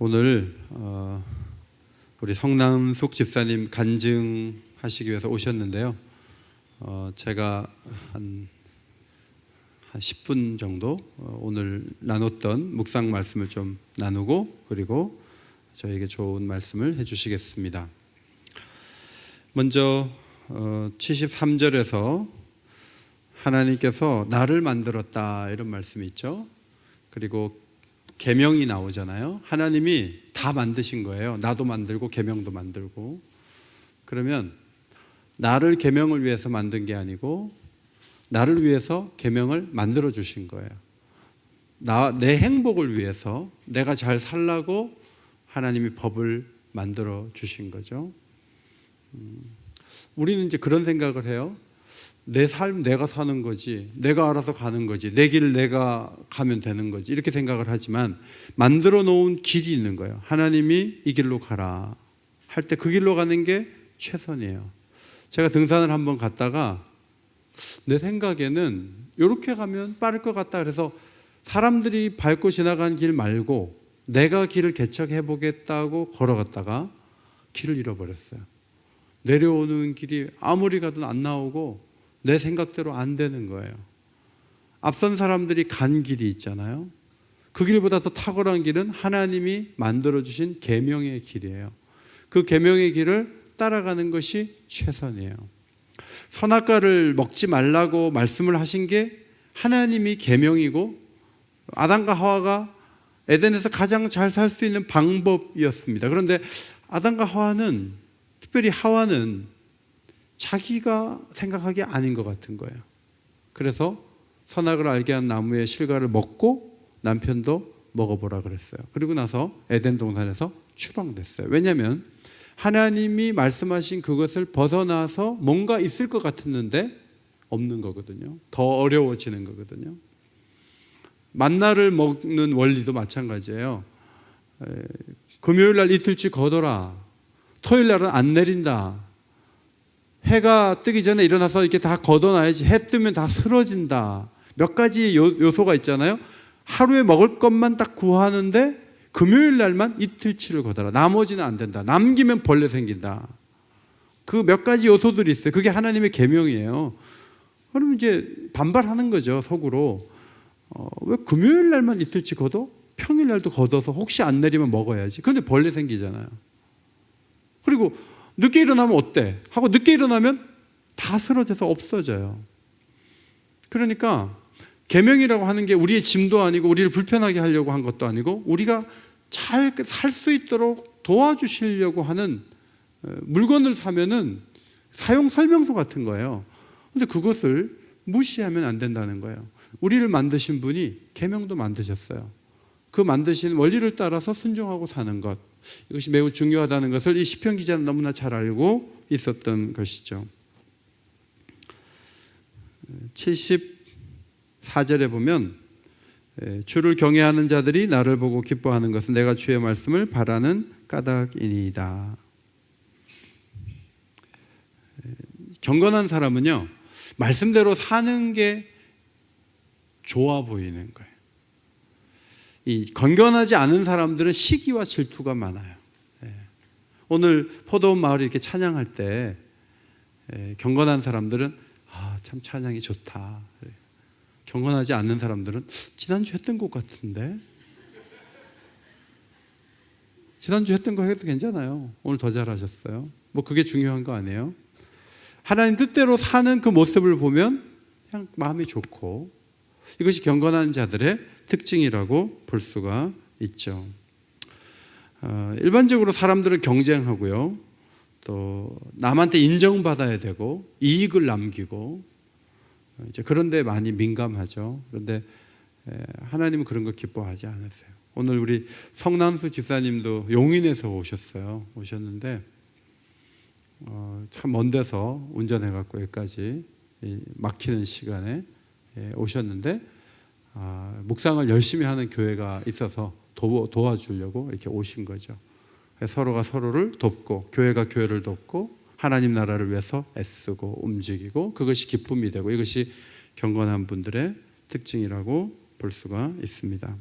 오늘 우리 성남숙 집사님 간증하시기 위해서 오셨는데요. 제가 한 10분 정도 오늘 나눴던 묵상 말씀을 좀 나누고 그리고 저에게 좋은 말씀을 해주시겠습니다. 먼저 73절에서 하나님께서 나를 만들었다 이런 말씀이 있죠. 그리고 계명이 나오잖아요. 하나님이 다 만드신 거예요. 나도 만들고 계명도 만들고. 그러면 나를 계명을 위해서 만든 게 아니고 나를 위해서 계명을 만들어 주신 거예요. 내 행복을 위해서 내가 잘 살라고 하나님이 법을 만들어 주신 거죠. 우리는 이제 그런 생각을 해요. 내 삶 내가 사는 거지, 내가 알아서 가는 거지, 내 길을 내가 가면 되는 거지 이렇게 생각을 하지만 만들어 놓은 길이 있는 거예요. 하나님이 이 길로 가라 할 때 그 길로 가는 게 최선이에요. 제가 등산을 한번 갔다가 내 생각에는 이렇게 가면 빠를 것 같다 그래서 사람들이 밟고 지나간 길 말고 내가 길을 개척해 보겠다고 걸어갔다가 길을 잃어버렸어요. 내려오는 길이 아무리 가도 안 나오고 내 생각대로 안 되는 거예요. 앞선 사람들이 간 길이 있잖아요. 그 길보다 더 탁월한 길은 하나님이 만들어주신 계명의 길이에요. 그 계명의 길을 따라가는 것이 최선이에요. 선악과를 먹지 말라고 말씀을 하신 게 하나님이 계명이고 아담과 하와가 에덴에서 가장 잘 살 수 있는 방법이었습니다. 그런데 아담과 하와는, 특별히 하와는 자기가 생각하기에 아닌 것 같은 거예요. 그래서 선악을 알게 한 나무의 실과를 먹고 남편도 먹어보라 그랬어요. 그리고 나서 에덴 동산에서 추방됐어요. 왜냐하면 하나님이 말씀하신 그것을 벗어나서 뭔가 있을 것 같았는데 없는 거거든요. 더 어려워지는 거거든요. 만나를 먹는 원리도 마찬가지예요. 금요일 날 이틀치 걷어라. 토요일 날은 안 내린다. 해가 뜨기 전에 일어나서 이렇게 다 걷어놔야지. 해 뜨면 다 쓰러진다. 몇 가지 요소가 있잖아요. 하루에 먹을 것만 딱 구하는데 금요일 날만 이틀치를 걷어라. 나머지는 안 된다. 남기면 벌레 생긴다. 그 몇 가지 요소들이 있어요. 그게 하나님의 계명이에요. 그러면 이제 반발하는 거죠, 속으로. 왜 금요일 날만 이틀치 걷어? 평일 날도 걷어서 혹시 안 내리면 먹어야지. 그런데 벌레 생기잖아요. 그리고 늦게 일어나면 어때? 하고 늦게 일어나면 다 쓰러져서 없어져요. 그러니까 계명이라고 하는 게 우리의 짐도 아니고 우리를 불편하게 하려고 한 것도 아니고 우리가 잘 살 수 있도록 도와주시려고 하는 물건을 사면은 사용 설명서 같은 거예요. 그런데 그것을 무시하면 안 된다는 거예요. 우리를 만드신 분이 계명도 만드셨어요. 그 만드신 원리를 따라서 순종하고 사는 것, 이것이 매우 중요하다는 것을 이 시편 기자는 너무나 잘 알고 있었던 것이죠. 74절에 보면 주를 경외하는 자들이 나를 보고 기뻐하는 것은 내가 주의 말씀을 바라는 까닭이니이다. 경건한 사람은요, 말씀대로 사는 게 좋아 보이는 거예요. 이 건건하지 않은 사람들은 시기와 질투가 많아요. 오늘 포도원 마을을 이렇게 찬양할 때 경건한 사람들은 참 찬양이 좋다. 경건하지 않는 사람들은 지난주 했던 것 같은데 지난주 했던 거 해도 괜찮아요. 오늘 더 잘하셨어요. 뭐 그게 중요한 거 아니에요? 하나님 뜻대로 사는 그 모습을 보면 그냥 마음이 좋고 이것이 경건한 자들의 특징이라고 볼 수가 있죠. 일반적으로 사람들은 경쟁하고요. 또 남한테 인정받아야 되고 이익을 남기고 이제 그런 데 많이 민감하죠. 그런데 하나님은 그런 거 기뻐하지 않으세요. 오늘 우리 성남수 집사님도 용인에서 오셨는데 참 먼 데서 운전해갖고 여기까지 막히는 시간에 오셨는데 묵상을 열심히 하는 교회가 있어서 도와주려고 이렇게 오신 거죠. 서로가 서로를 돕고 교회가 교회를 돕고 하나님 나라를 위해서 애쓰고 움직이고 그것이 기쁨이 되고 이것이 경건한 분들의 특징이라고 볼 수가 있습니다.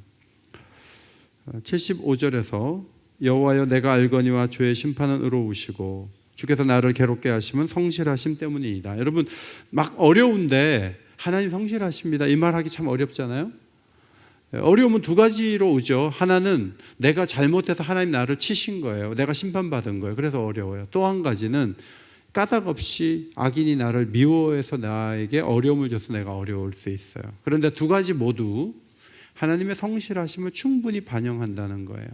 75절에서 여호와여 내가 알거니와 주의 심판은 의로우시고 주께서 나를 괴롭게 하심은 성실하심 때문이다. 여러분 막 어려운데 하나님 성실하십니다. 이 말하기 참 어렵잖아요. 어려움은 두 가지로 오죠. 하나는 내가 잘못해서 하나님 나를 치신 거예요. 내가 심판받은 거예요. 그래서 어려워요. 또 한 가지는 까닭없이 악인이 나를 미워해서 나에게 어려움을 줘서 내가 어려울 수 있어요. 그런데 두 가지 모두 하나님의 성실하심을 충분히 반영한다는 거예요.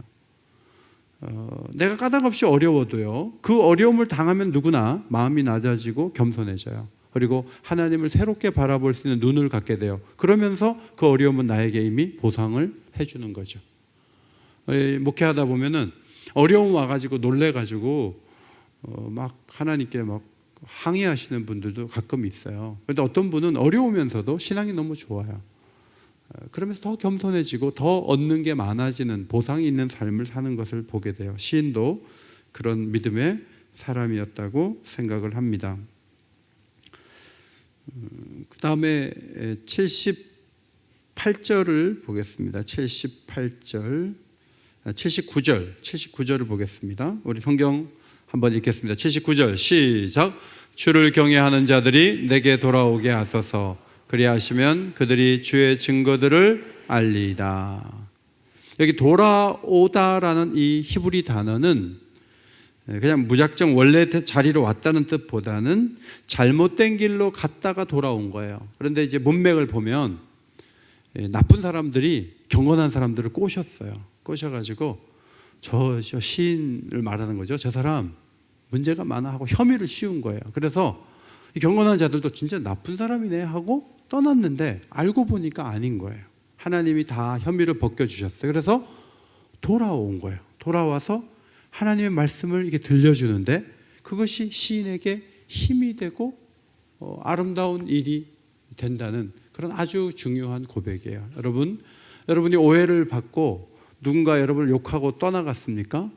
내가 까닭없이 어려워도요, 그 어려움을 당하면 누구나 마음이 낮아지고 겸손해져요. 그리고 하나님을 새롭게 바라볼 수 있는 눈을 갖게 돼요. 그러면서 그 어려움은 나에게 이미 보상을 해주는 거죠. 목회하다 보면은 어려움 와가지고 놀래가지고 막 하나님께 막 항의하시는 분들도 가끔 있어요. 그런데 어떤 분은 어려우면서도 신앙이 너무 좋아요. 그러면서 더 겸손해지고 더 얻는 게 많아지는 보상이 있는 삶을 사는 것을 보게 돼요. 시인도 그런 믿음의 사람이었다고 생각을 합니다. 그 다음에 78절을 보겠습니다. 79절을 보겠습니다. 우리 성경 한번 읽겠습니다. 79절 시작. 주를 경외하는 자들이 내게 돌아오게 하소서. 그리하시면 그들이 주의 증거들을 알리이다. 여기 돌아오다라는 이 히브리 단어는 그냥 무작정 원래 자리로 왔다는 뜻보다는 잘못된 길로 갔다가 돌아온 거예요. 그런데 이제 문맥을 보면 나쁜 사람들이 경건한 사람들을 꼬셨어요. 꼬셔가지고 저 시인을 말하는 거죠. 저 사람 문제가 많아 하고 혐의를 씌운 거예요. 그래서 이 경건한 자들도 진짜 나쁜 사람이네 하고 떠났는데 알고 보니까 아닌 거예요. 하나님이 다 혐의를 벗겨주셨어요. 그래서 돌아온 거예요. 돌아와서 하나님의 말씀을 이렇게 들려주는데 그것이 시인에게 힘이 되고 아름다운 일이 된다는 그런 아주 중요한 고백이에요. 여러분이 오해를 받고 누군가 여러분을 욕하고 떠나갔습니까?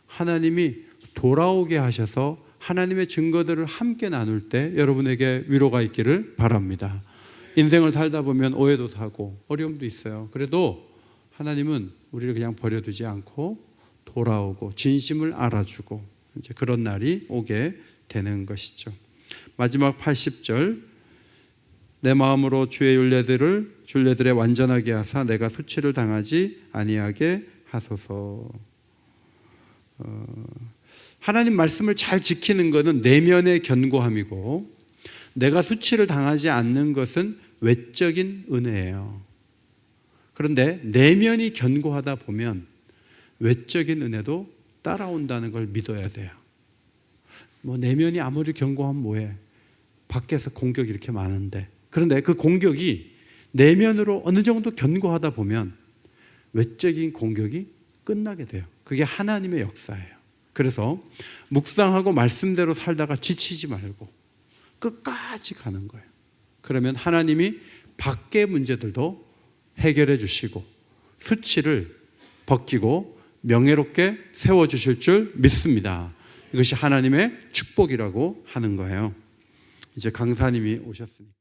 하나님이 돌아오게 하셔서 하나님의 증거들을 함께 나눌 때 여러분에게 위로가 있기를 바랍니다. 인생을 살다 보면 오해도 사고 어려움도 있어요. 그래도 하나님은 우리를 그냥 버려두지 않고 돌아오고 진심을 알아주고 이제 그런 날이 오게 되는 것이죠. 마지막 80절 내 마음으로 주의 율례들의 완전하게 하사 내가 수치를 당하지 아니하게 하소서. 하나님 말씀을 잘 지키는 것은 내면의 견고함이고 내가 수치를 당하지 않는 것은 외적인 은혜예요. 그런데 내면이 견고하다 보면 외적인 은혜도 따라온다는 걸 믿어야 돼요. 내면이 아무리 견고하면 뭐해? 밖에서 공격이 이렇게 많은데. 그런데 그 공격이 내면으로 어느 정도 견고하다 보면 외적인 공격이 끝나게 돼요. 그게 하나님의 역사예요. 그래서 묵상하고 말씀대로 살다가 지치지 말고 끝까지 가는 거예요. 그러면 하나님이 밖의 문제들도 해결해 주시고 수치를 벗기고 명예롭게 세워주실 줄 믿습니다. 이것이 하나님의 축복이라고 하는 거예요. 이제 강사님이 오셨습니다.